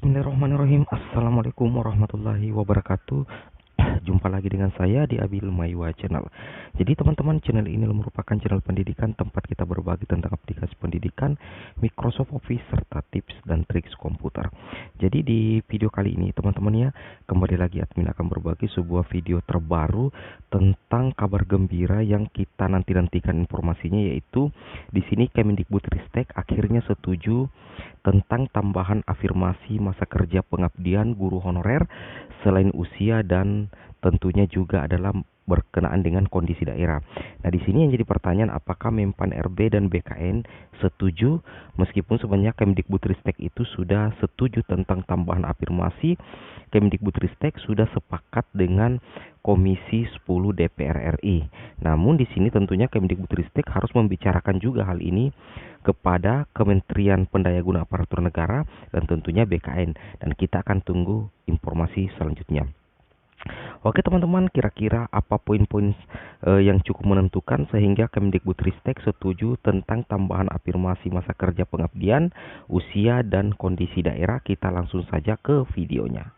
Bismillahirrahmanirrahim. Assalamualaikum warahmatullahi wabarakatuh. Jumpa lagi dengan saya di Abil Maywa Channel. Jadi teman-teman, channel ini merupakan channel pendidikan tempat kita berbagi tentang aplikasi pendidikan, Microsoft Office, serta tips dan triks komputer. Jadi di video kali ini teman-teman ya, kembali lagi admin akan berbagi sebuah video terbaru tentang kabar gembira yang kita nantikan informasinya, yaitu di sini Kemendikbudristek akhirnya setuju tentang tambahan afirmasi masa kerja pengabdian guru honorer selain usia dan tentunya juga adalah berkenaan dengan kondisi daerah. Nah, di sini yang jadi pertanyaan, apakah Menpan RB dan BKN setuju meskipun sebenarnya Kemdikbudristek itu sudah setuju tentang tambahan afirmasi. Kemdikbudristek sudah sepakat dengan Komisi 10 DPR RI. Namun di sini tentunya Kemdikbudristek harus membicarakan juga hal ini kepada Kementerian Pendayagunaan Aparatur Negara dan tentunya BKN, dan kita akan tunggu informasi selanjutnya. Oke teman-teman, kira-kira apa poin-poin yang cukup menentukan sehingga Kemdikbudristek setuju tentang tambahan afirmasi masa kerja pengabdian, usia dan kondisi daerah? Kita langsung saja ke videonya.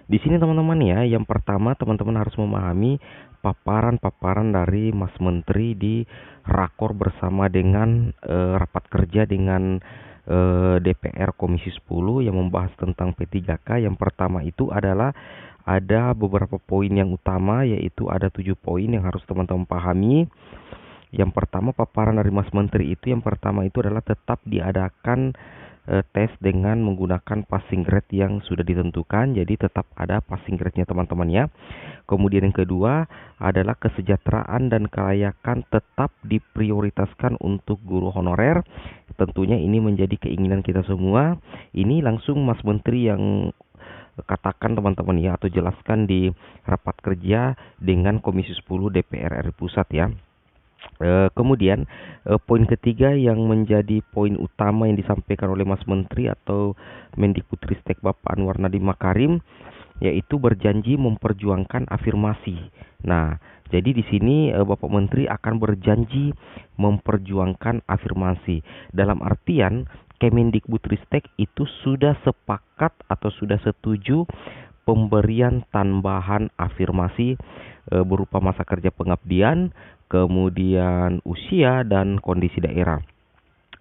Di sini teman-teman ya, yang pertama teman-teman harus memahami paparan-paparan dari Mas Menteri di rakor bersama dengan rapat kerja dengan DPR Komisi 10 yang membahas tentang P3K. Yang pertama itu adalah ada beberapa poin yang utama, yaitu ada 7 poin yang harus teman-teman pahami. Yang pertama, paparan dari Mas Menteri itu yang pertama itu adalah tetap diadakan tes dengan menggunakan passing grade yang sudah ditentukan. Jadi tetap ada passing grade-nya teman-teman ya. Kemudian yang kedua adalah kesejahteraan dan kelayakan tetap diprioritaskan untuk guru honorer. Tentunya ini menjadi keinginan kita semua. Ini langsung Mas Menteri yang katakan teman-teman ya, atau jelaskan di rapat kerja dengan Komisi 10 DPR RI Pusat ya. Kemudian poin ketiga yang menjadi poin utama yang disampaikan oleh Mas Menteri atau Mendikbudristek Bapak Anwar Nadiem Makarim, yaitu berjanji memperjuangkan afirmasi. Nah, jadi di sini Bapak Menteri akan berjanji memperjuangkan afirmasi. Dalam artian Kemendikbudristek itu sudah sepakat atau sudah setuju pemberian tambahan afirmasi berupa masa kerja pengabdian, kemudian usia dan kondisi daerah.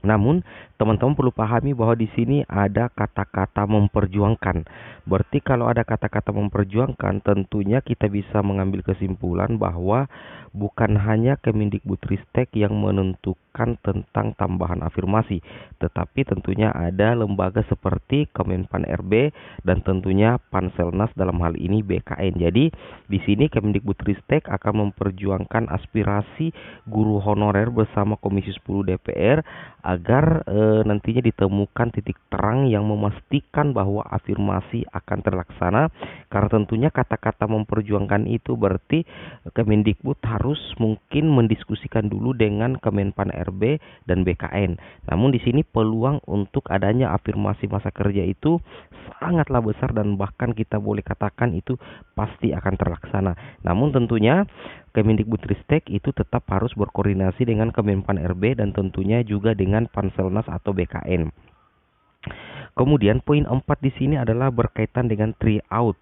Namun, teman-teman perlu pahami bahwa di sini ada kata-kata memperjuangkan. Berarti kalau ada kata-kata memperjuangkan, tentunya kita bisa mengambil kesimpulan bahwa bukan hanya Kemendikbudristek yang menentukan tentang tambahan afirmasi, tetapi tentunya ada lembaga seperti Kemenpan RB dan tentunya Panselnas, dalam hal ini BKN. Jadi, di sini Kemendikbudristek akan memperjuangkan aspirasi guru honorer bersama Komisi 10 DPR agar nantinya ditemukan titik terang yang memastikan bahwa afirmasi akan terlaksana. Karena tentunya kata-kata memperjuangkan itu berarti Kemendikbud harus mungkin mendiskusikan dulu dengan Kemenpan RB dan BKN. Namun di sini peluang untuk adanya afirmasi masa kerja itu sangatlah besar dan bahkan kita boleh katakan itu pasti akan terlaksana. Namun tentunya Kemendikbudristek itu tetap harus berkoordinasi dengan Kemenpan RB dan tentunya juga dengan Panselnas atau BKN. Kemudian poin 4 di sini adalah berkaitan dengan tryout.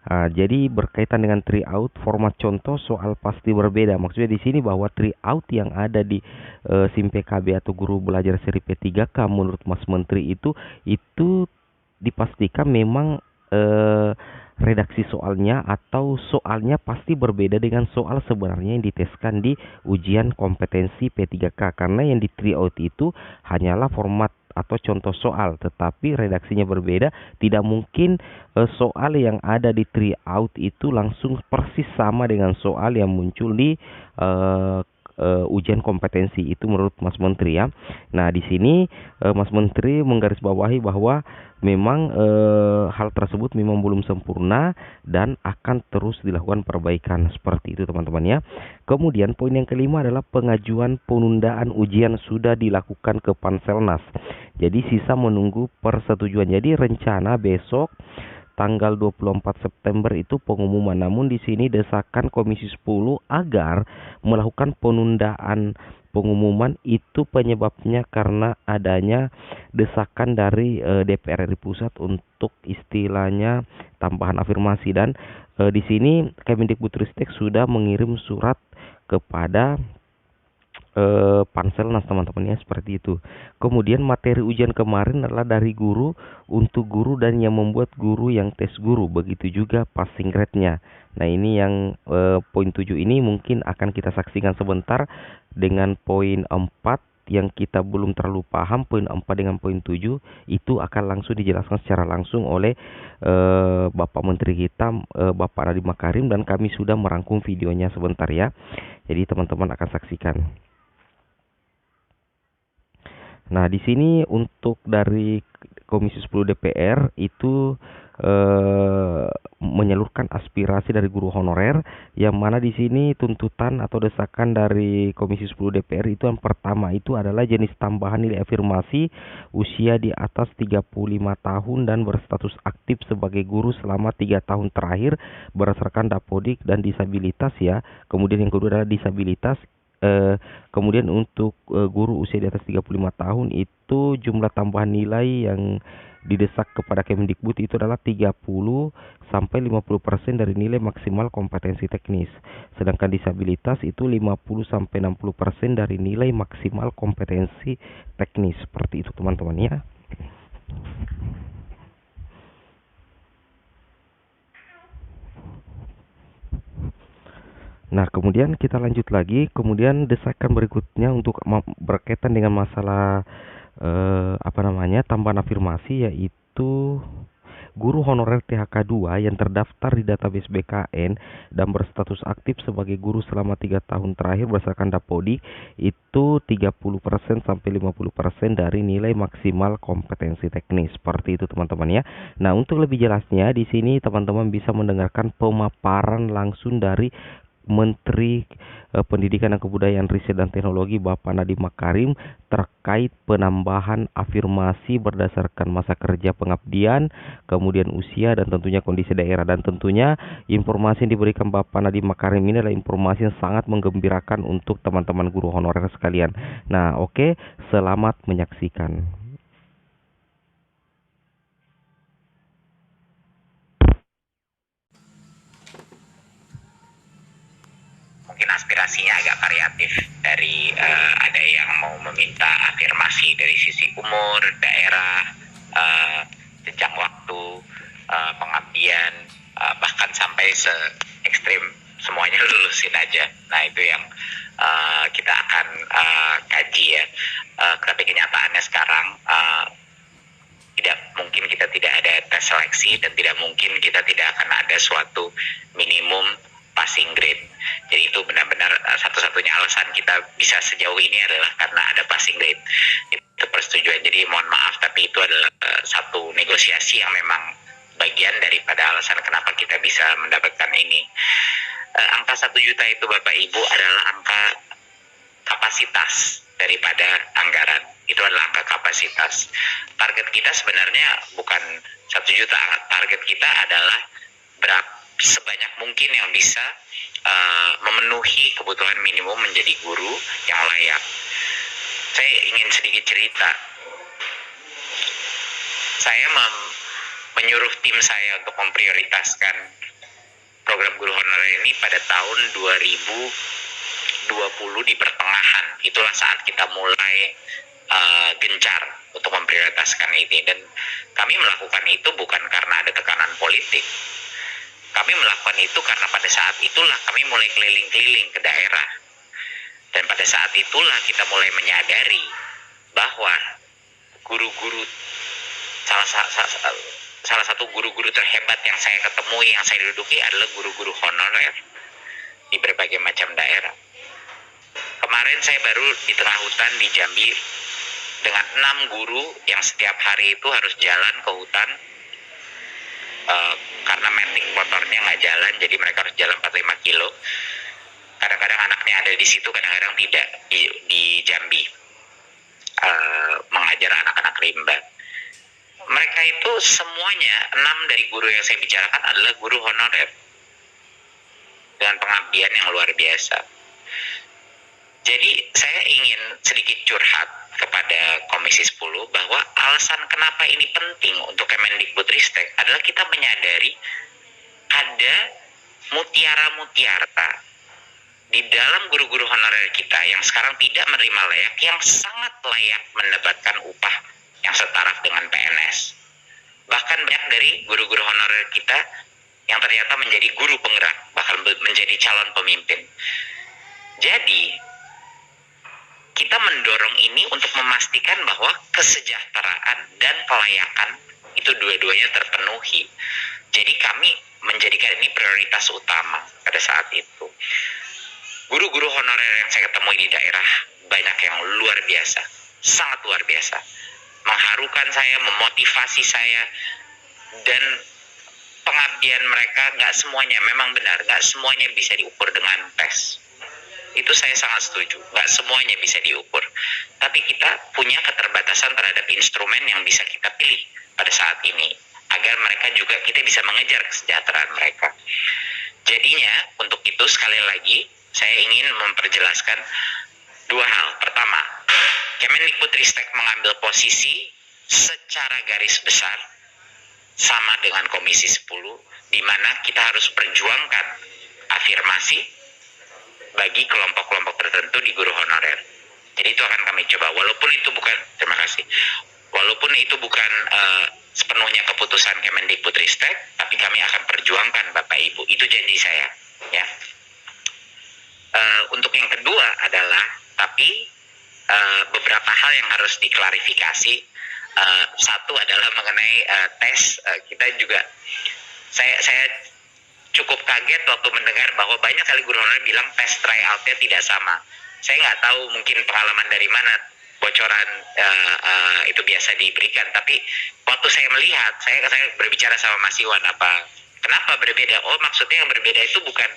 Jadi berkaitan dengan tryout, format contoh soal pasti berbeda. Maksudnya di sini bahwa tryout yang ada di SIM PKB atau guru belajar seri P3K menurut Mas Menteri itu dipastikan memang redaksi soalnya atau soalnya pasti berbeda dengan soal sebenarnya yang diteskan di ujian kompetensi P3K, karena yang di tryout itu hanyalah format atau contoh soal, tetapi redaksinya berbeda. Tidak mungkin soal yang ada di tryout itu langsung persis sama dengan soal yang muncul di ujian kompetensi. Itu menurut Mas Menteri ya. Nah, di sini Mas Menteri menggarisbawahi bahwa memang hal tersebut memang belum sempurna dan akan terus dilakukan perbaikan, seperti itu teman-teman ya. Kemudian poin yang kelima adalah pengajuan penundaan ujian sudah dilakukan ke Panselnas. Jadi sisa menunggu persetujuan. Jadi rencana besok tanggal 24 September itu pengumuman. Namun di sini desakan Komisi 10 agar melakukan penundaan pengumuman itu penyebabnya karena adanya desakan dari DPR RI Pusat untuk istilahnya tambahan afirmasi, dan di sini Kemendikbudristek sudah mengirim surat kepada Panselnas teman-teman ya, seperti itu. Kemudian materi ujian kemarin adalah dari guru untuk guru dan yang membuat guru yang tes guru, begitu juga passing grade-nya. Nah ini yang poin 7 ini mungkin akan kita saksikan sebentar dengan poin 4 yang kita belum terlalu paham. Poin 4 dengan poin 7 itu akan langsung dijelaskan secara langsung oleh Bapak Menteri kita, Bapak Nadiem Makarim, dan kami sudah merangkum videonya sebentar ya. Jadi teman-teman akan saksikan. Nah, di sini untuk dari Komisi 10 DPR itu menyalurkan aspirasi dari guru honorer, yang mana di sini tuntutan atau desakan dari Komisi 10 DPR itu yang pertama itu adalah jenis tambahan nilai afirmasi usia di atas 35 tahun dan berstatus aktif sebagai guru selama 3 tahun terakhir berdasarkan Dapodik dan disabilitas ya. Kemudian yang kedua adalah disabilitas. Kemudian untuk guru usia di atas 35 tahun itu jumlah tambahan nilai yang didesak kepada Kemendikbud itu adalah 30 sampai 50% dari nilai maksimal kompetensi teknis. Sedangkan disabilitas itu 50 sampai 60% dari nilai maksimal kompetensi teknis. Seperti itu teman-teman ya. Nah, kemudian kita lanjut lagi. Kemudian desakan berikutnya untuk berkaitan dengan masalah tambahan afirmasi, yaitu guru honorer THK 2 yang terdaftar di database BKN dan berstatus aktif sebagai guru selama 3 tahun terakhir berdasarkan Dapodik itu 30% sampai 50% dari nilai maksimal kompetensi teknis. Seperti itu teman-teman ya. Nah, untuk lebih jelasnya di sini teman-teman bisa mendengarkan pemaparan langsung dari Menteri Pendidikan dan Kebudayaan, Riset dan Teknologi Bapak Nadiem Makarim terkait penambahan afirmasi berdasarkan masa kerja pengabdian, kemudian usia, dan tentunya kondisi daerah. Dan tentunya informasi yang diberikan Bapak Nadiem Makarim ini adalah informasi yang sangat menggembirakan untuk teman-teman guru honorer sekalian. Nah, oke, selamat menyaksikan. Mungkin aspirasinya agak variatif, dari ada yang mau meminta afirmasi dari sisi umur, daerah, jenjang waktu, pengabdian, bahkan sampai se ekstrim semuanya lulusin aja. Nah itu yang kita akan kaji ya. Tapi kenyataannya sekarang tidak mungkin kita tidak ada tes seleksi, dan tidak mungkin kita tidak akan ada suatu minimum passing grade. Jadi itu benar-benar satu-satunya alasan kita bisa sejauh ini adalah karena ada passing grade. Itu persetujuan. Jadi mohon maaf, tapi itu adalah satu negosiasi yang memang bagian daripada alasan kenapa kita bisa mendapatkan ini. Angka 1 juta itu Bapak Ibu adalah angka kapasitas daripada anggaran. Itu adalah angka kapasitas. Target kita sebenarnya bukan 1 juta. Target kita adalah sebanyak mungkin yang bisa memenuhi kebutuhan minimum menjadi guru yang layak. Saya ingin sedikit cerita. Saya menyuruh tim saya untuk memprioritaskan program guru honorer ini pada tahun 2020 di pertengahan. Itulah saat kita mulai gencar untuk memprioritaskan ini, dan kami melakukan itu bukan karena ada tekanan politik. Kami melakukan itu karena pada saat itulah kami mulai keliling-keliling ke daerah. Dan pada saat itulah kita mulai menyadari bahwa guru-guru, salah satu guru-guru terhebat yang saya ketemui, yang saya duduki adalah guru-guru honorer di berbagai macam daerah. Kemarin saya baru di tengah hutan di Jambi dengan 6 guru yang setiap hari itu harus jalan ke hutan karena metik motornya nggak jalan, jadi mereka harus jalan 45 kilo. Kadang-kadang anaknya ada di situ, kadang-kadang tidak, di Jambi, mengajar anak-anak rimba. mereka itu semuanya 6 dari guru yang saya bicarakan adalah guru honorer dengan pengabdian yang luar biasa. Jadi saya ingin sedikit curhat kepada Komisi 10 bahwa alasan kenapa ini penting untuk Kemendikbudristek adalah kita menyadari ada mutiara-mutiara di dalam guru-guru honorer kita yang sekarang tidak menerima layak, yang sangat layak mendapatkan upah yang setaraf dengan PNS. Bahkan banyak dari guru-guru honorer kita yang ternyata menjadi guru penggerak, bahkan menjadi calon pemimpin. Jadi, kita mendorong ini untuk memastikan bahwa kesejahteraan dan kelayakan itu dua-duanya terpenuhi. Jadi kami menjadikan ini prioritas utama pada saat itu. Guru-guru honorer yang saya ketemu di daerah banyak yang luar biasa, sangat luar biasa. Mengharukan saya, memotivasi saya, dan pengabdian mereka nggak semuanya, memang benar, nggak semuanya bisa diukur dengan tes. Itu saya sangat setuju, nggak semuanya bisa diukur. Tapi kita punya keterbatasan terhadap instrumen yang bisa kita pilih pada saat ini, agar mereka juga, kita bisa mengejar kesejahteraan mereka. Jadinya, untuk itu sekali lagi, saya ingin memperjelaskan dua hal. Pertama, Kemendikbudristek mengambil posisi secara garis besar sama dengan Komisi 10, di mana kita harus perjuangkan afirmasi bagi kelompok-kelompok tertentu di guru honorer. Jadi itu akan kami coba, walaupun itu bukan, terima kasih, walaupun itu bukan sepenuhnya keputusan Kemendikbudristek, tapi kami akan perjuangkan Bapak Ibu, itu janji saya, ya. Untuk yang kedua adalah, tapi beberapa hal yang harus diklarifikasi. Satu adalah mengenai tes. Kita juga, saya cukup kaget waktu mendengar bahwa banyak kali guru honorer bilang tes tryout-nya tidak sama. Saya nggak tahu, mungkin pengalaman dari mana bocoran itu biasa diberikan. Tapi waktu saya melihat, saya berbicara sama Mas Iwan, kenapa berbeda? Oh, maksudnya yang berbeda itu bukan,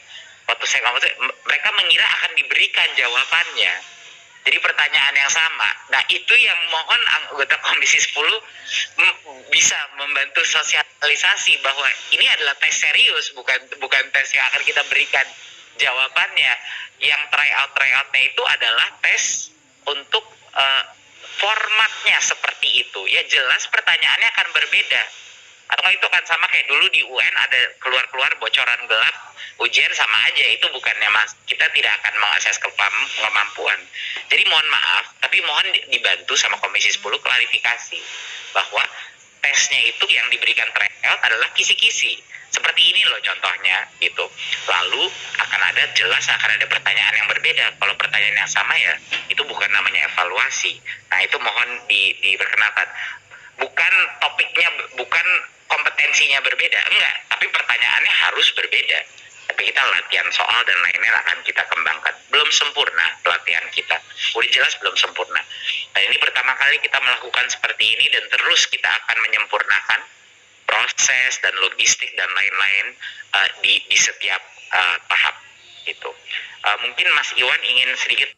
waktu saya ngomong, mereka mengira akan diberikan jawabannya. Jadi pertanyaan yang sama. Nah, itu yang mohon anggota Komisi 10 bisa membantu sosialisasi bahwa ini adalah tes serius, bukan tes yang akan kita berikan jawabannya. Yang tryout-tryoutnya itu adalah tes untuk formatnya seperti itu. Ya jelas pertanyaannya akan berbeda. Atau itu akan sama kayak dulu di UN ada keluar-keluar bocoran gelap, ujian sama aja. Itu bukannya kita tidak akan mengakses kemampuan. Jadi mohon maaf, tapi mohon dibantu sama Komisi 10 klarifikasi bahwa tesnya itu yang diberikan tryout adalah kisi-kisi. Seperti ini loh contohnya gitu. Lalu jelas akan ada pertanyaan yang berbeda. Kalau pertanyaan yang sama ya itu bukan namanya evaluasi. Nah, itu mohon diperkenalkan. Bukan topiknya, bukan kompetensinya berbeda, enggak, tapi pertanyaannya harus berbeda. Tapi kita latihan soal dan lain-lain akan kita kembangkan. Belum sempurna pelatihan kita, udah jelas belum sempurna. Nah, ini pertama kali kita melakukan seperti ini, dan terus kita akan menyempurnakan proses dan logistik dan lain-lain di setiap tahap gitu. Mungkin Mas Iwan ingin sedikit